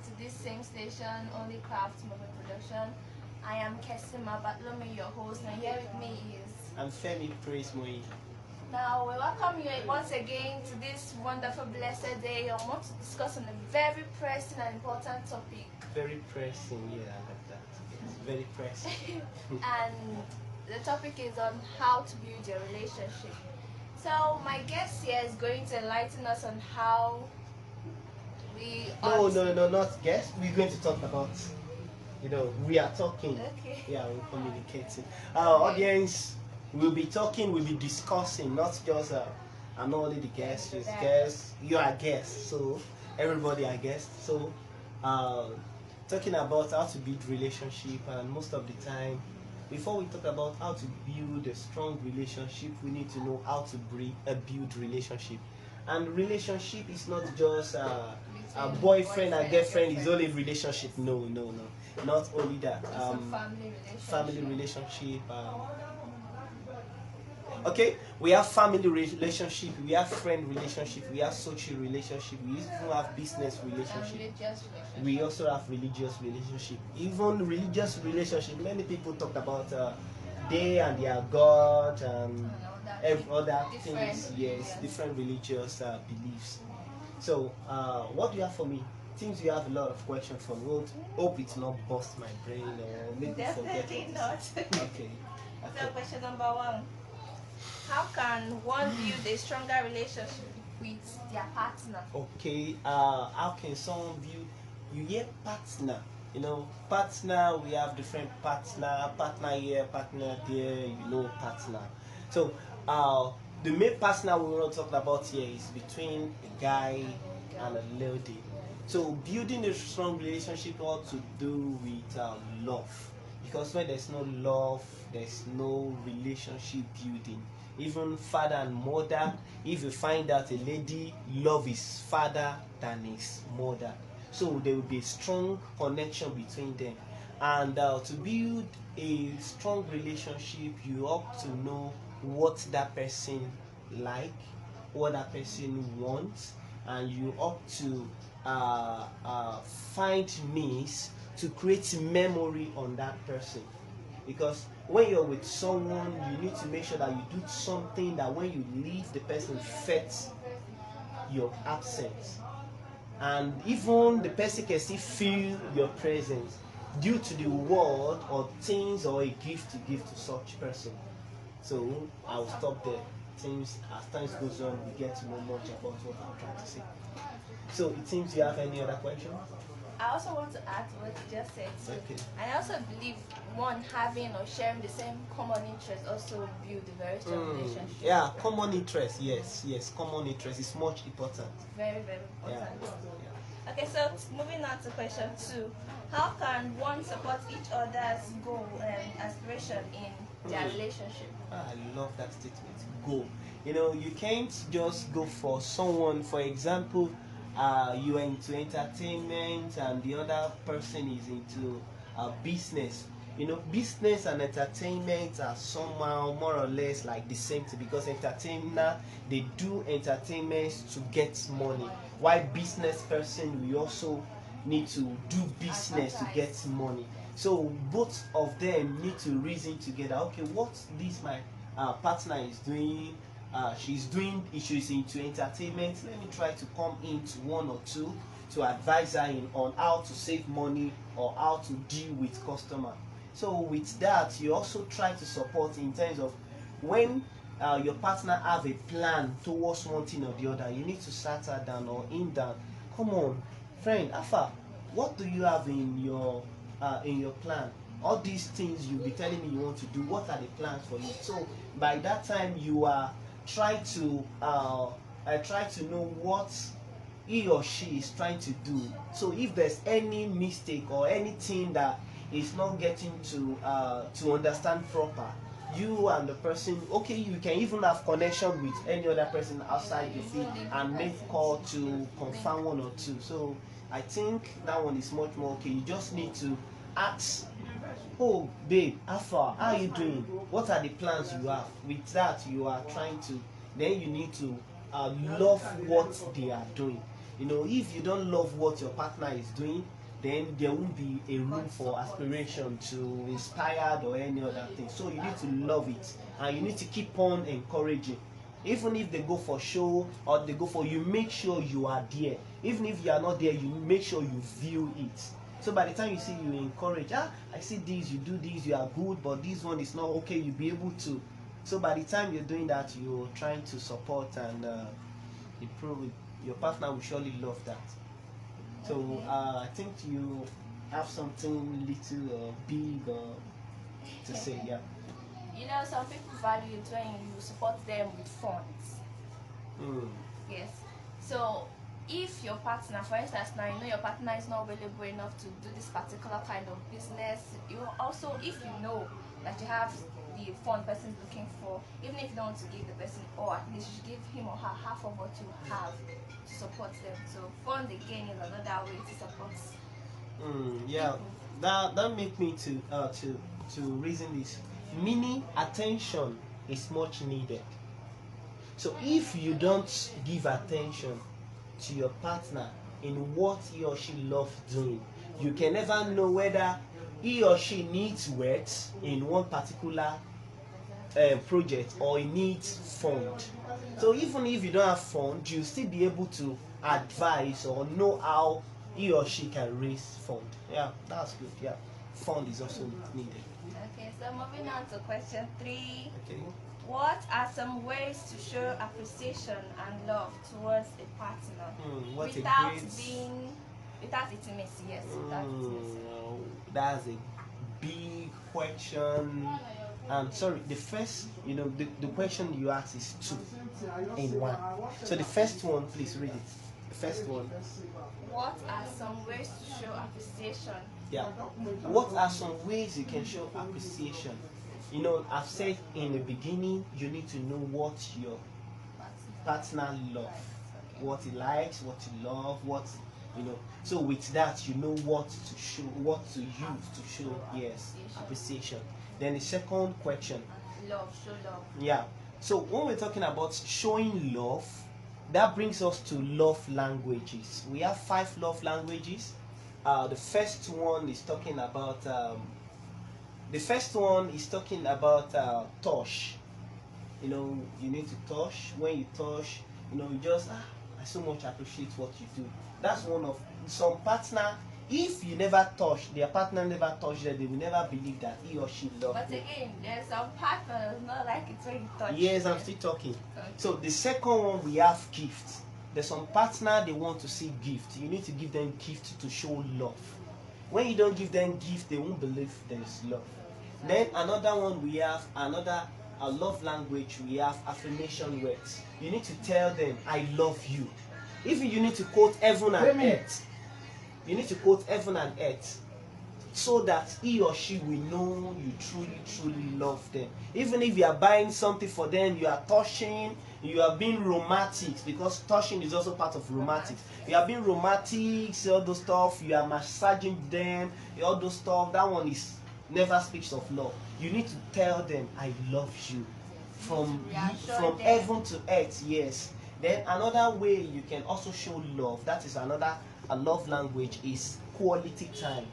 to this same station, Only Craft Movie Production. I am Kesima Batlomi, your host, and here with me is... I'm Femi Praise Moi. Now, we welcome you once again to this wonderful, blessed day. I want to discuss on a very pressing and important topic. Very pressing, yeah, I like that. It's very pressing. And the topic is on how to build your relationship. So, my guest here is going to enlighten us on how we... No, not guess. We're going to talk about, we are talking. Okay. Yeah, we're communicating. Our audience will be talking, we'll be discussing, not just, I'm not only the guest, just guest, you are guests, so everybody are guests. So, talking about how to build relationship, and most of the time, before we talk about how to build a strong relationship, we need to know how to build relationship. And relationship is not just a boyfriend and girlfriend is only relationship. No, not only that. Family relationship. Okay, we have family relationship, we have friend relationship, we have social relationship, we even have business relationship. We also have religious relationship. Even religious relationship, many people talk about they and their God and every other things. Yes, different religious beliefs. So, what do you have for me? Seems you have a lot of questions for me. Hope it not bust my brain or make me forget. Definitely not. Okay. So, question number one. How can one build a stronger relationship with their partner? Okay, how can someone build? You hear partner, partner, we have different partner here, partner there, partner. So, the main partner we want to talk about here is between a guy and a lady. So, building a strong relationship ought to do with love. Because when there's no love, there's no relationship building. Even father and mother, if you find out a lady love his father than his mother, so there will be a strong connection between them. And to build a strong relationship, you ought to know what that person like, what that person wants, and you ought to find means to create memory on that person. Because when you're with someone, you need to make sure that you do something that when you leave, the person fits your absence. And even the person can still feel your presence due to the word or things or a gift you give to such person. So I'll stop there. As time goes on, we get to know much about what I'm trying to say. So it seems you have any other questions? I also want to add to what you just said too. Okay. And I also believe one having or sharing the same common interest also build a very strong relationship. Yeah, common interest, yes, common interest is much important. Very, very important. Yeah. Okay, so moving on to question 2. How can one support each other's goal and aspiration in their relationship? I love that statement. Go. You can't just go for someone, for example, you are into entertainment and the other person is into business. Business and entertainment are somehow more or less like the same thing, because entertainer, they do entertainment to get money, while business person, we also need to do business to get money. So both of them need to reason together. Okay, what this my partner is doing, she's into entertainment. Let me try to come into one or two to advise her on how to save money or how to deal with customer. So with that, you also try to support in terms of when your partner have a plan towards one thing or the other, you need to sat her down or him down. Come on, friend, Afa, what do you have in your plan? All these things you'll be telling me you want to do, what are the plans for you? So by that time you are try to know what he or she is trying to do. So if there's any mistake or anything that is not getting to understand proper, you and the person, okay, you can even have connection with any other person outside the field and make call to confirm one or two. So I think that one is much more okay. You just need to ask, oh babe, how are you doing? What are the plans you have? With that, you are trying to, then you need to love what they are doing. You know, if you don't love what your partner is doing, then there won't be a room for aspiration to inspired or any other thing. So you need to love it, and you need to keep on encouraging. Even if they go for show or they go for, you make sure you are there. Even if you are not there, you make sure you view it. So by the time you see, you encourage, I see this, you do this, you are good, but this one is not okay, you'll be able to. So by the time you're doing that, you're trying to support and improve it. Your partner will surely love that. So I think you have something little or big to say, yeah. You know, some people value it when you support them with funds. Yes. So if your partner, for instance, now you know your partner is not available enough to do this particular kind of business, you also, if you know that you have the fund person is looking for, even if you don't want to give the person, or at least you should give him or her half of what you have to support them. So fund again is another way to support. Yeah, that make me to reason this. Meaning attention is much needed. So if you don't give attention to your partner in what he or she loves doing, you can never know whether he or she needs words in one particular project or he needs fund. So even if you don't have fund, you'll still be able to advise or know how he or she can raise fund. Yeah, that's good. Yeah, fund is also needed. Okay, so moving on to question 3. Okay. What are some ways to show appreciation and love towards a partner without intimacy? Yes, without intimacy. That's a big question. Sorry, the first, the question you asked is 2 in 1. So the first one, please read it. The first one. What are some ways to show appreciation? Yeah. What are some ways you can show appreciation? You know, I've said in the beginning, you need to know what your partner loves, what he likes, what he loves, what, So with that, you know what to show, what to use to show, yes, appreciation. Then the second question. Love, show love. Yeah. So when we're talking about showing love, that brings us to love languages. We have 5 love languages. The first one is talking about touch. You know, you need to touch. When you touch, you just I so much appreciate what you do. That's one of some partner. If you never touch, their partner never touch them, they will never believe that he or she loves them. But again, there's some partners not like it when you touch. Yes, I'm still talking. Okay. So the second one, we have gifts. There's some partner, they want to see gift. You need to give them gift to show love. When you don't give them gift, they won't believe there's love. Then another one, we have a love language, we have affirmation words. You need to tell them, I love you. Even you need to quote heaven and earth. You need to quote heaven and earth so that he or she will know you truly love them. Even if you are buying something for them, you are touching, you are being romantic, because touching is also part of romantic. You are being romantic, all those stuff, you are massaging them, all those stuff, that one is never speaks of love. You need to tell them, I love you. From heaven to earth, yes. Then another way you can also show love, that is another a love language, is quality time.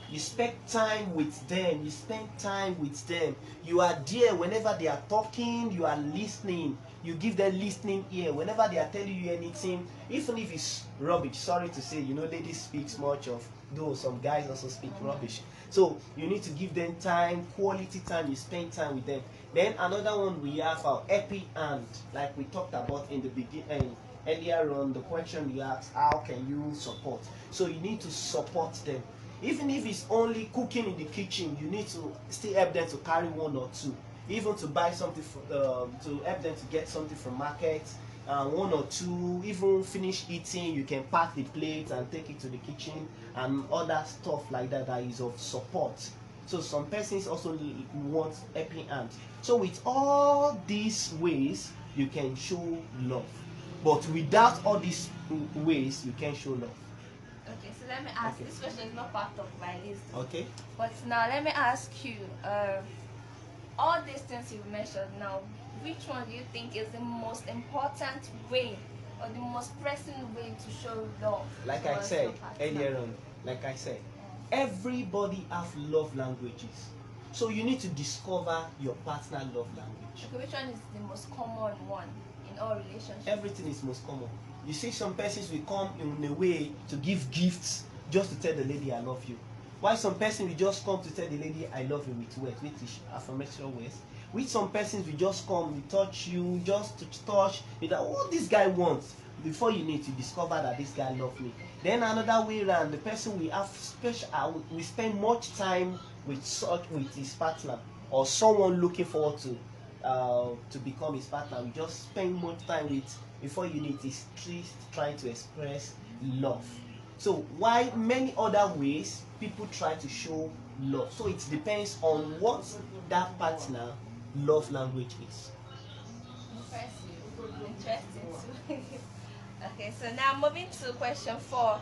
You spend time with them. You spend time with them. You are there whenever they are talking. You are listening. You give them listening ear whenever they are telling you anything, even if it's rubbish. Sorry to say, ladies speak much of, though some guys also speak rubbish. So you need to give them time, quality time. You spend time with them. Then another one, we have our happy hand, like we talked about in the beginning. Earlier on, the question you asked, how can you support? So you need to support them. Even if it's only cooking in the kitchen, you need to still help them to carry 1 or 2. Even to buy something, to help them to get something from market, 1 or 2. Even finish eating, you can pack the plate and take it to the kitchen, and other stuff like that that is of support. So some persons also want helping hand. So with all these ways, you can show love. But without all these ways, you can't show love. Okay, so let me ask. This question is not part of my list. Okay. But now let me ask you, all these things you've mentioned now, which one do you think is the most important way, or the most pressing way to show love? Like I said earlier on, everybody have love languages. So you need to discover your partner love language. Okay, which one is the most common one in all relationships? Everything is most common. You see, some persons will come in a way to give gifts just to tell the lady I love you. While some person will just come to tell the lady I love you with words, which is affirmation words. With some persons will just come, we touch you, just to touch, with what this guy wants. Before you need to discover that this guy loves me. Then another way around, the person will have special, we spend much time with his partner or someone looking forward to become his partner. We just spend much time with, before you need is trying to express love. So why many other ways people try to show love. So it depends on what that partner love language is. Interesting too. Okay, so now moving to question 4.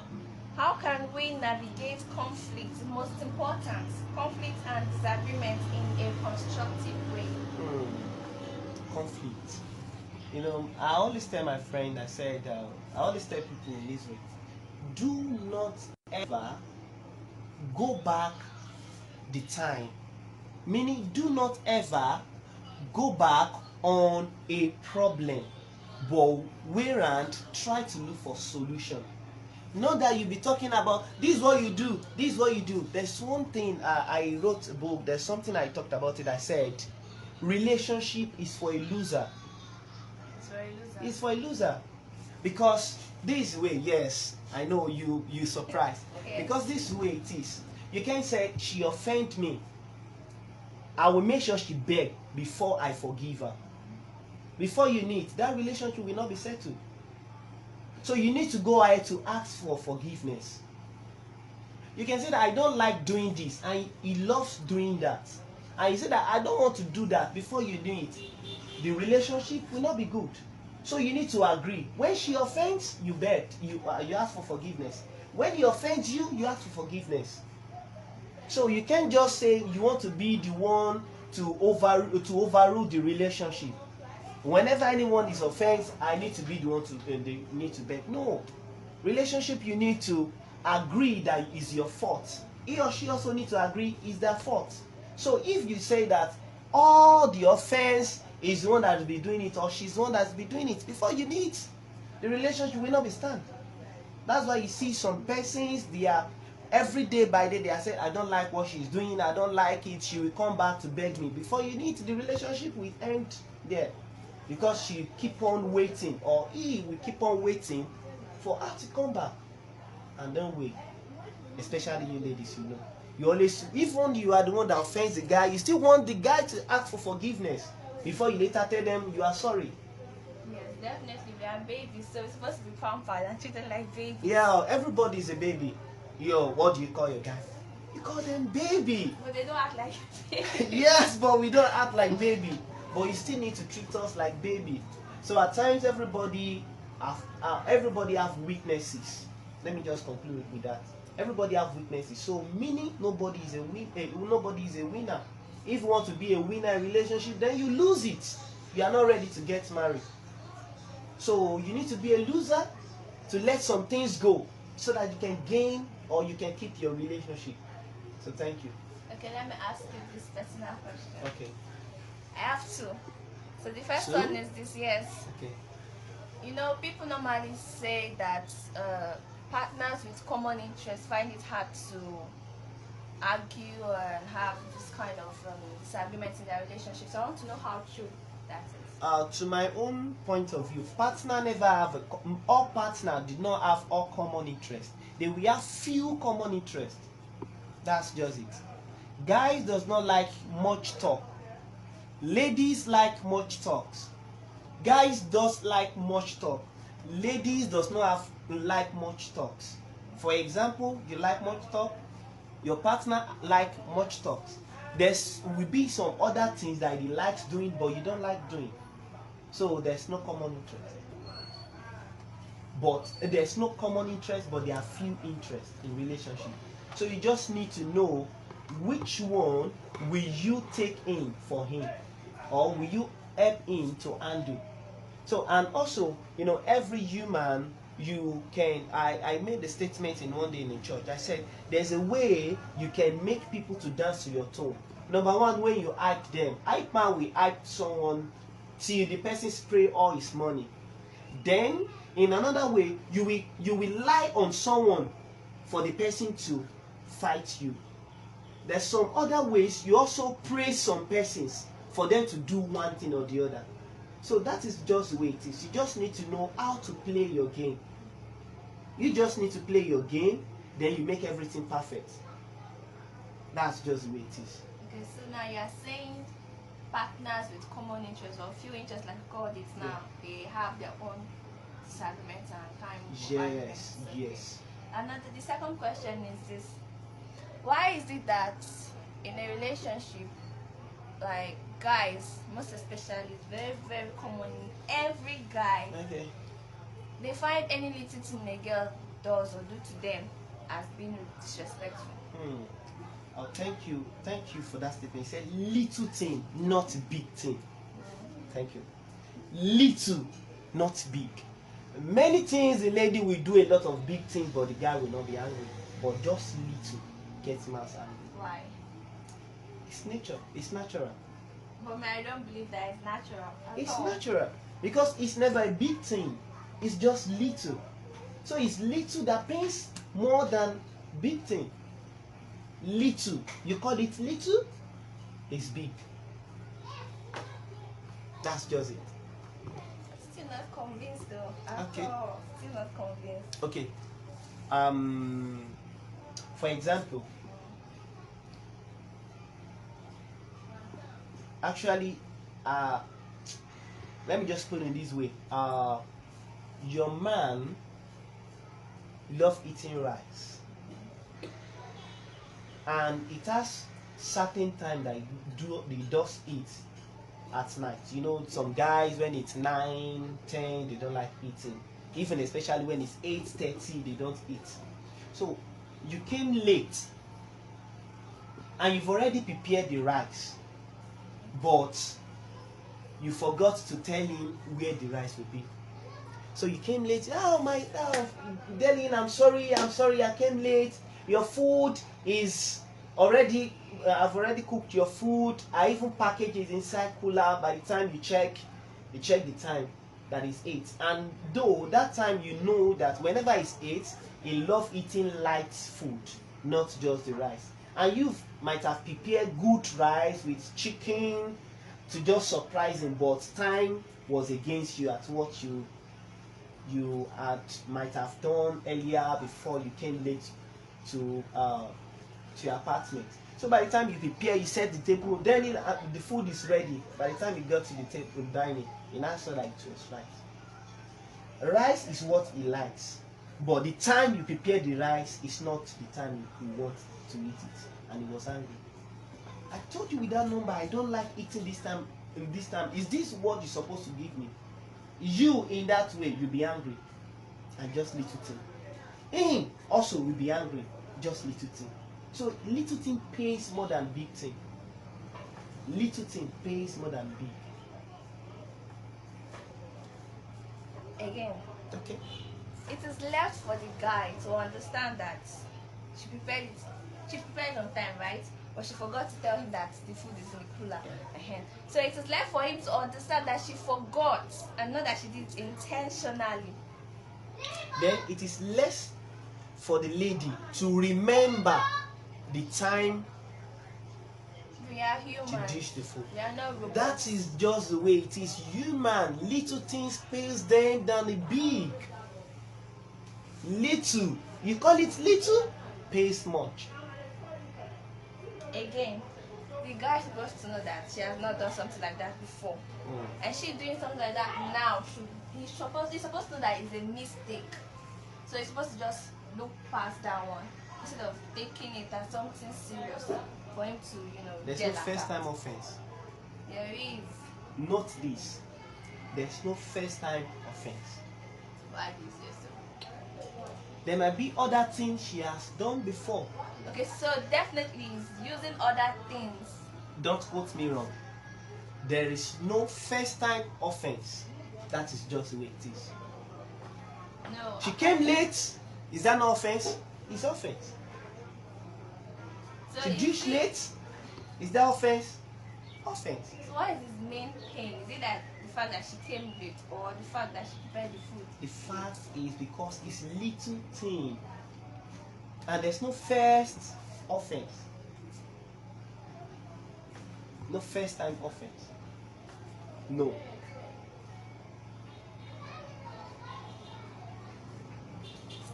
How can we navigate conflict, most important, conflict and disagreement in a constructive way? Conflict. You know, I always tell my friend, I always tell people in this way, do not ever go back the time. Meaning, do not ever go back on a problem, but whereas try to look for solution. Not that you be talking about this is what you do, this is what you do. There's one thing I wrote a book. There's something I talked about it. I said, relationship is for a loser. It's for a loser. It's for a loser, because this way, yes, I know you surprised. Yes. Because this way it is. You can't say she offended me. I will make sure she beg before I forgive her. Before you need, that relationship will not be settled. So you need to go ahead to ask for forgiveness. You can say that I don't like doing this, and he loves doing that. And you say that I don't want to do that. Before you do it, the relationship will not be good. So you need to agree. When she offends, you beg, you ask for forgiveness. When he offends you, you ask for forgiveness. So you can't just say you want to be the one to overrule the relationship. Whenever anyone is offended, I need to be the one to they need to beg. No. Relationship, you need to agree that it's your fault. He or she also need to agree it's their fault. So if you say that all the offense is the one that will be doing it, or she's the one that's be doing it, before you need, the relationship will not be stand. That's why you see some persons, they are every day by day they are saying, I don't like what she's doing, I don't like it, she will come back to beg me. Before you need, the relationship will end there. Because she keep on waiting, or he will keep on waiting for her to come back. And don't wait. Especially you ladies, you know. You always, even you are the one that offends the guy, you still want the guy to ask for forgiveness before you later tell them you are sorry. Yes, definitely. We are babies, so we're supposed to be pampered and treated like babies. Yeah, everybody is a baby. Yo, what do you call your guy? You call them baby. But they don't act like baby. Yes, but we don't act like baby. But you still need to treat us like baby. So at times everybody have weaknesses. Let me just conclude with that. Everybody have weaknesses. So meaning nobody is a winner. If you want to be a winner in a relationship, then you lose it. You are not ready to get married. So you need to be a loser to let some things go so that you can gain or you can keep your relationship. So thank you. Okay, let me ask you this personal question. Okay. I have two. So the first Two? one is this, yes. Okay. You know, people normally say that partners with common interests find it hard to argue and have this kind of disagreements in their relationship. So I want to know how true that is. To my own point of view, all partners did not have all common interests. They will have few common interests. That's just it. Guys does not like much talk. Ladies like much talks. Guys does like much talk. Ladies does not like much talks. For example, you like much talk, your partner like much talks. There will be some other things that he likes doing but you don't like doing. So there's no common interest. But there's no common interest, but there are few interests in relationship. So you just need to know which one will you take in for him, or will you help him to handle. So, and also, you know, every human, you can, I made a statement in one day in a church. I said there's a way you can make people to dance to your tone. Number one, when you hype them. Hype man will hype someone till the person spray all his money. Then in another way, you will lie on someone for the person to fight you. There's some other ways you also praise some persons for them to do one thing or the other. So that is just the way it is. You just need to know how to play your game. You just need to play your game, then you make everything perfect. That's just the way it is. Okay, so now you're saying partners with common interests or few interests, like you called it now, they have their own disagreements and time. Yes, yes. And the second question is this: why is it that in a relationship, like guys, most especially, it's very, very common in every guy, Okay. they find any little thing a girl does or do to them as being disrespectful? Oh, thank you for that statement. You said little thing, not big thing. Thank you. Little, not big. Many things the lady will do a lot of big things, but the guy will not be angry. But just little gets him angry. Why? It's nature. It's natural. But I don't believe that it's natural. It's natural because it's never a big thing. It's just little. So it's little that pains more than big thing. Little, you call it little, it's big. That's just it. Still not convinced though. Okay. Still not convinced. Okay. For example, actually, let me just put it in this way. Your man loves eating rice, and it has certain time that he does eat at night. You know, some guys, when it's 9, 10, they don't like eating. Even especially when it's 8:30, they don't eat. So you came late and you've already prepared the rice, but you forgot to tell him where the rice will be. So you came late. Darling, I'm sorry, I came late. Your food is already, I've already cooked your food. I even packaged it inside cooler. By the time you check the time, that is 8. And though that time you know that whenever it's 8, he loves eating light food, not just the rice. And you might have prepared good rice with chicken to just surprise him, but time was against you at what you might have done earlier before you came late to your apartment. So by the time you prepare, you set the table, then the food is ready. By the time you got to the table dining, you now saw that it was rice. Rice is what he likes, but the time you prepare the rice is not the time you want to eat it, and he was angry. I told you with that number, I don't like eating this time. Is this what you're supposed to give me? You in that way, you'll be angry, and just little thing. Him also will be angry, just little thing. So little thing pays more than big thing. Little thing pays more than big. Again, Okay. it is left for the guy to understand that she prepared on time, right? But she forgot to tell him that the food is in the cooler. So it is left for him to understand that she forgot and not that she did it intentionally. Then it is less for the lady to remember the time We are human. to dish the food. We are not robots. That is just the way it is. Human, little things pays them than the big. Little, you call it little, pays much. Again, the guy is supposed to know that she has not done something like that before, and she doing something like that now. He's supposed to know that it's a mistake, so he's supposed to just look past that one instead of taking it as something serious for him to, There's get no like first that. time offense. There is. Not this. There's no first time offense. Why do you say so? There might be other things she has done before. Okay, so definitely he's using other things. Don't quote me wrong. There is no first time offense. That is just the way it is. No. She came late. Is that no offense? It's offense. So She reached late. Is that offense? Offense. So what is his main pain? Is it that the fact that she came late or the fact that she prepared the food? The fact is because it's little thing. And there's no first offense. No first time offense. No.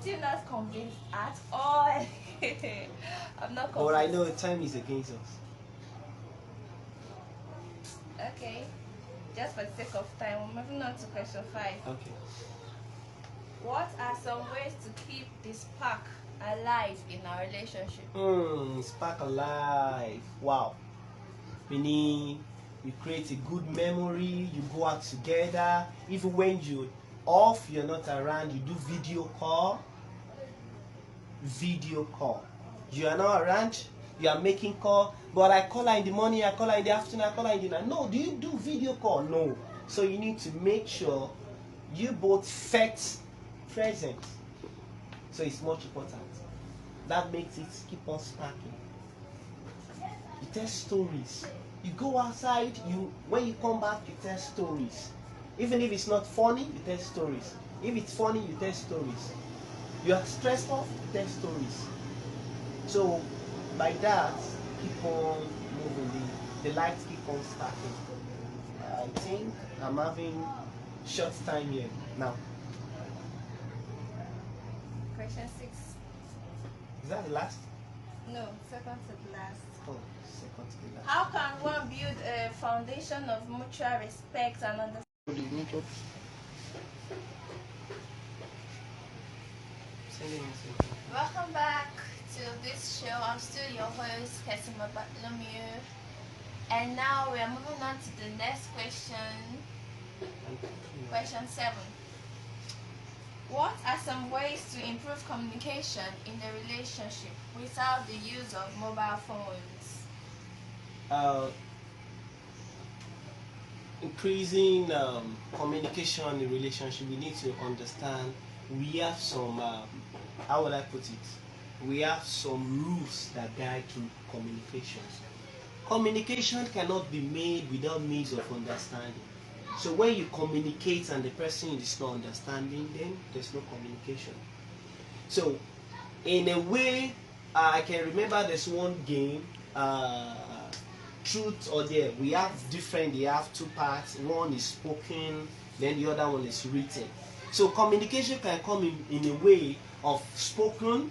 Still not convinced at all. I'm not convinced. But I know time is against us. Okay. Just for the sake of time, we're moving on to question 5. Okay. What are some ways to keep the spark alive in our relationship? Spark alive. Wow. Meaning you create a good memory, you go out together, even when you're not around, you do video call. Video call. You are not around, you are making call, but I call her in the morning, I call her in the afternoon, I call her in the night. No, do you do video call? No. So you need to make sure you both fetch present. So it's much important. That makes it keep on sparking. You tell stories. You go outside, when you come back, you tell stories. Even if it's not funny, you tell stories. If it's funny, you tell stories. You are stressed off, you tell stories. So by that, keep on moving. The lights keep on sparking. I think I'm having short time here now. Question 6. Is that the last? No, second to the last. Oh, second to the last. How can one build a foundation of mutual respect and understanding? Welcome back to this show. I'm still your host, Kesima Bartholomew. And now we are moving on to the next question. Question 7. What are some ways to improve communication in the relationship without the use of mobile phones? Increasing communication in the relationship, we need to understand we have some, how will I put it? We have some rules that guide through communication. Communication cannot be made without means of understanding. So when you communicate and the person is not understanding, then there's no communication. So in a way, I can remember there's one game, Truth or Dare. We have different, they have two parts. One is spoken, then the other one is written. So communication can come in a way of spoken,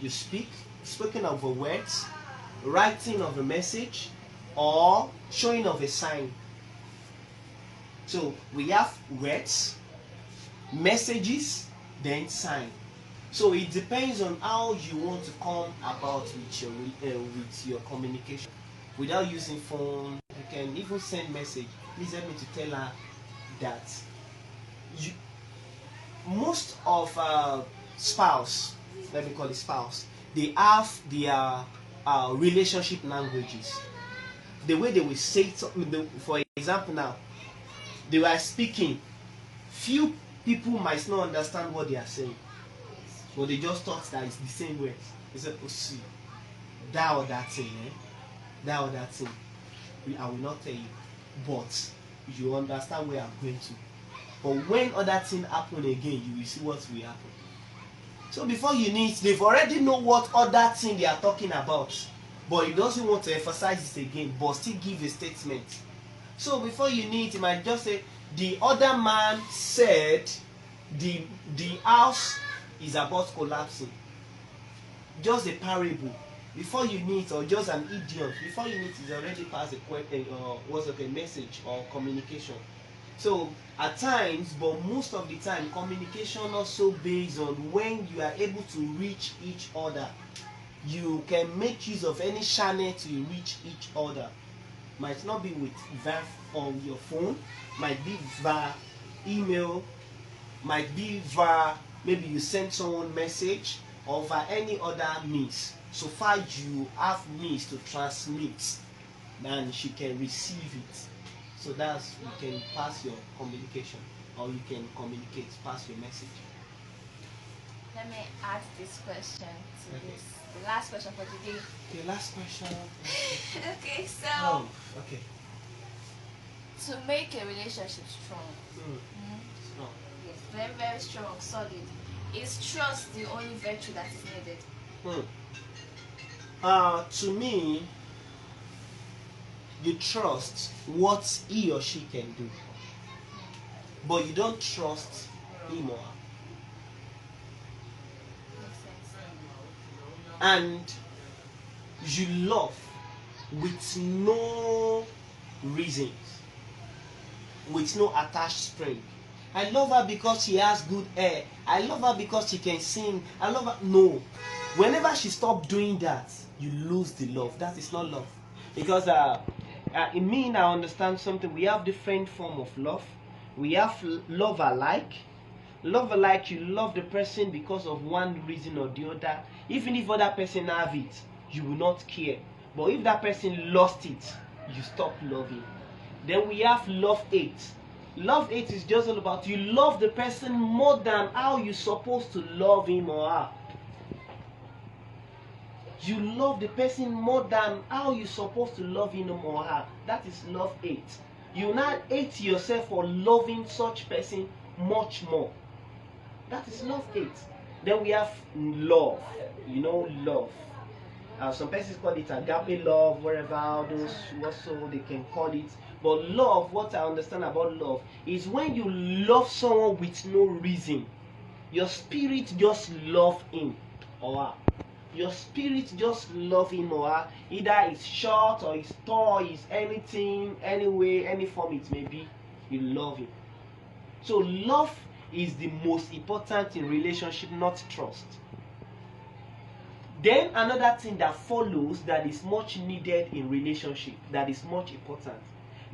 you speak, spoken of the words, writing of a message, or showing of a sign. So we have words, messages, then sign. So it depends on how you want to come about with your communication. Without using phone, you can even send message. Please help me to tell her that most of spouse, let me call it spouse, they have their relationship languages. The way they will say it, for example now, they were speaking, few people might not understand what they are saying, but they just thought that it's the same words. They said, oh see, that or that thing, that or that thing, I will not tell you, but you understand where I'm going to. But when other thing happen again, you will see what will happen. So before you need, they've already know what other thing they are talking about, but he doesn't want to emphasize it again, but still give a statement. So before you need, he might just say, the other man said the house is about collapsing. Just a parable. Before you need, or just an idiom, before you need, is already past a message or communication. So at times, but most of the time, communication also based on when you are able to reach each other. You can make use of any channel to reach each other. Might not be with via on your phone, might be via email, might be via maybe you send someone message, or via any other means. So far you have means to transmit, then she can receive it. So that's, you can pass your communication. or you can communicate, pass your message. Let me add this question to this. The last question for today. Okay, last question. Okay, so okay. To make a relationship strong, Strong. yes, very, very strong, solid, is trust the only virtue that is needed? To me, you trust what he or she can do, but you don't trust him or her. Makes sense. And you love with no reasons, with no attached string. I love her because she has good hair. I love her because she can sing. I love her. No. Whenever she stops doing that, you lose the love. That is not love. Because in me, I understand something. We have different form of love. We have love alike. Love alike, you love the person because of one reason or the other. Even if other person have it, you will not care. But if that person lost it, you stop loving. Then we have love hate. Love hate is just all about you love the person more than how you're supposed to love him or her. You love the person more than how you're supposed to love him or her. That is love hate. You now hate yourself for loving such person much more. That is love hate. Then we have love. Love. Some persons call it agape love, wherever those also they can call it. But love, what I understand about love, is when you love someone with no reason. Your spirit just love him or her. Your spirit just love him or her. Either it's short or it's tall, it's anything, any way, any form it may be. You love him. So love is the most important in relationship, not trust. Then another thing that follows that is much needed in relationship, that is much important.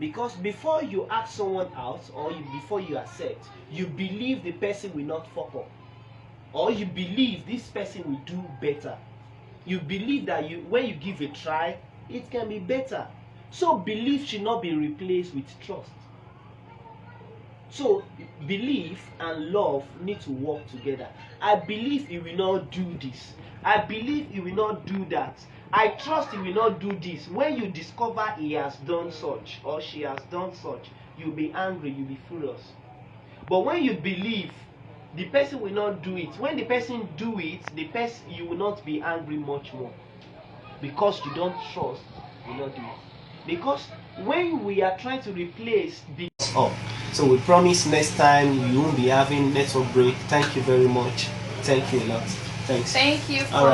Because before you ask someone out or before you accept, you believe the person will not fuck up. Or you believe this person will do better. You believe that when you give a try, it can be better. So belief should not be replaced with trust. So belief and love need to work together. I believe he will not do this. I believe he will not do that. I trust he will not do this. When you discover he has done such or she has done such, you'll be angry, you'll be furious. But when you believe the person will not do it, when the person do it, you will not be angry much more. Because you don't trust, you will not do it. Because when we are trying to replace so we promise next time you won't be having network break. Thank you very much. Thank you a lot. Thanks. Thank you for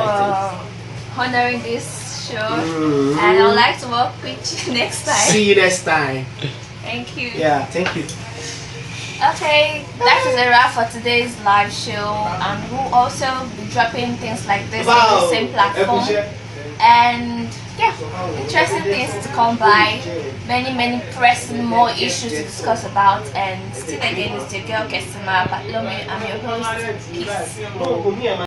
honoring this show. And I would like to work with you next time. See you next time. Thank you. Yeah, thank you. Okay, that is a wrap for today's live show, and we'll also be dropping things like this on the same platform. And yeah, interesting things to come by, many pressing more issues to discuss about. And still again, it's your girl Kesima Batlomi. I'm your host. Peace.